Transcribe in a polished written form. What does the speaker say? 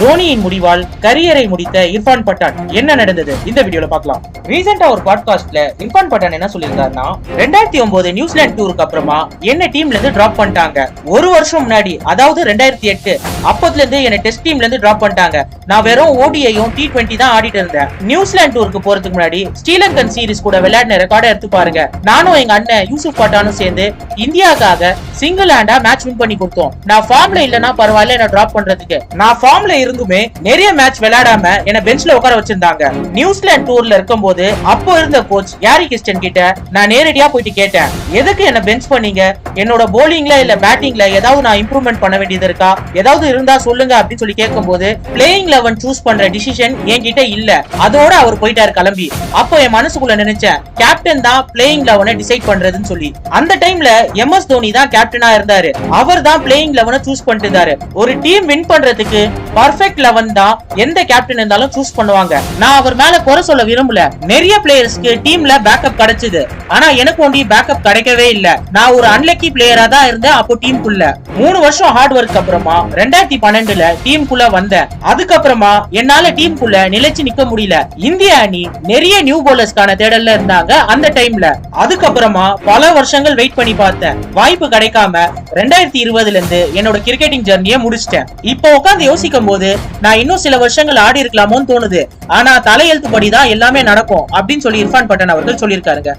தோனியின் முடிவால் கரியரை முடித்த இர்ஃபான் பட்டான் என்ன நடந்தது இந்த வீடியோல பார்க்கலாம். ரீசெண்டா ஒரு பாட்காஸ்ட்ல இர்ஃபான் பட்டான் என்ன சொல்லியிருந்தாருன்னா 2009 நியூசிலாந்து டூருக்கு அப்புறமா என்ன டீம்ல இருந்து டிராப் பண்ணிட்டாங்க. ஒரு வருஷம் முன்னாடி அதாவது 2008 அப்பத்துல இருந்து என்ன டெஸ்ட் டீம்ல இருந்து டிராப் பண்ணிட்டாங்க. நான் வெறும் ஓடிஐயும் T20 தான் ஆடிட்டு இருந்தேன். நியூசிலாந்து டூருக்கு போறதுக்கு முன்னாடி ஸ்ரீலங்கன் சீரிஸ் கூட விளையாடின ரெக்கார்டை எடுத்து பாருங்க. நானும் எங்க அண்ணன் யூசுப் பட்டானும் சேர்ந்து இந்தியாவுக்காக சிங்கிள் ஹேண்டா மேட்ச் வின் பண்ணி கொடுத்தோம். நான் ஃபார்ம்ல இல்லனா பரவாயில்ல என்ன டிராப் பண்றதுக்கு. நான் ஃபார்ம்ல இருந்துமே நிறைய மேட்ச் விளையாடாம என்ன பெஞ்ச்ல உட்கார வச்சிருந்தாங்க. நியூசிலாந்து டூர்ல இருக்கும்போது அப்போ இருந்த கோச் யாரி கிறிஸ்டன் கிட்ட நான் நேரடியா போயிட்டு கேட்டேன், எதுக்கு என்ன பெஞ்ச் பண்ணீங்க? என்னோட போலிங்ல இல்ல பேட்டிங்ல ஏதாவது நான் இம்ப்ரூவ்மெண்ட் பண்ண வேண்டியது இருக்கா? ஏதாவது இருந்தா சொல்லுங்க அப்படின்னு சொல்லி கேட்கும்போது பிளேயிங் 11 சூஸ் பண்ற டிசிஷன் என்கிட்ட இல்ல. அதோட அவர் போயிட்டாரு கிளம்பி. அப்போ என் மனசுக்குள்ள நினைச்சேன், கேப்டன் தான் பிளேயிங் 11 டிசைட் பண்றதுன்னு சொல்லி. அந்த டைம்ல MS தோனி தான் கேப்டனா இருந்தாரு. அவர் தான் பிளேயிங் 11 சூஸ் பண்ணிட்டு இருந்தாரு. ஒரு டீம் வின் பண்றதுக்கு பர்ஃபெக்ட் 11 தான் எந்த கேப்டன் இருந்தாலும் சூஸ் பண்ணுவாங்க. நான் அவர் மேல குறை சொல்ல விரும்பல. நிறைய பிளேயர்ஸ்க்கு டீம்ல பேக்கப் கிடைச்சது. ஆனா எனக்கு ஒண்டி பேக்கப் கிடைக்கவே இல்ல. நான் ஒரு அன்லக்கி பிளேயரா தான் இருந்தேன் அப்போ டீமுக்குள்ள. 3 வருஷம் ஹார்ட் ஒர்க் அப்புறமா 2012ல டீமுக்குள்ள வந்தேன். அதுக்கப்புறமா என்னால டீமுக்குள்ள நிலைச்சு நிக்க முடியல. இந்திய அணி நிறைய நியூ பவுலர்ஸ்க்கான தேடல்ல இருந்தாங்க அந்த டைம்ல. அதுக்கப்புறமா பல வருஷங்கள் வெயிட் பண்ணி பார்த்தேன். வாய்ப்பு கிடைக்காம 2020ல இருந்து என்னோட கிரிக்கெட்டிங் ஜர்னியை முடிச்சிட்டேன். இப்போ உட்கார்ந்து யோசிக்கும் போது நான் இன்னும் சில வருஷங்கள் ஆடி இருக்கலாமோன்னு தோணுது. ஆனா தலையெழுத்துப்படிதான் எல்லாமே நடக்கும் அப்படின்னு சொல்லி இர்ஃபான் பட்டான் அவர்கள் சொல்லியிருக்காருங்க.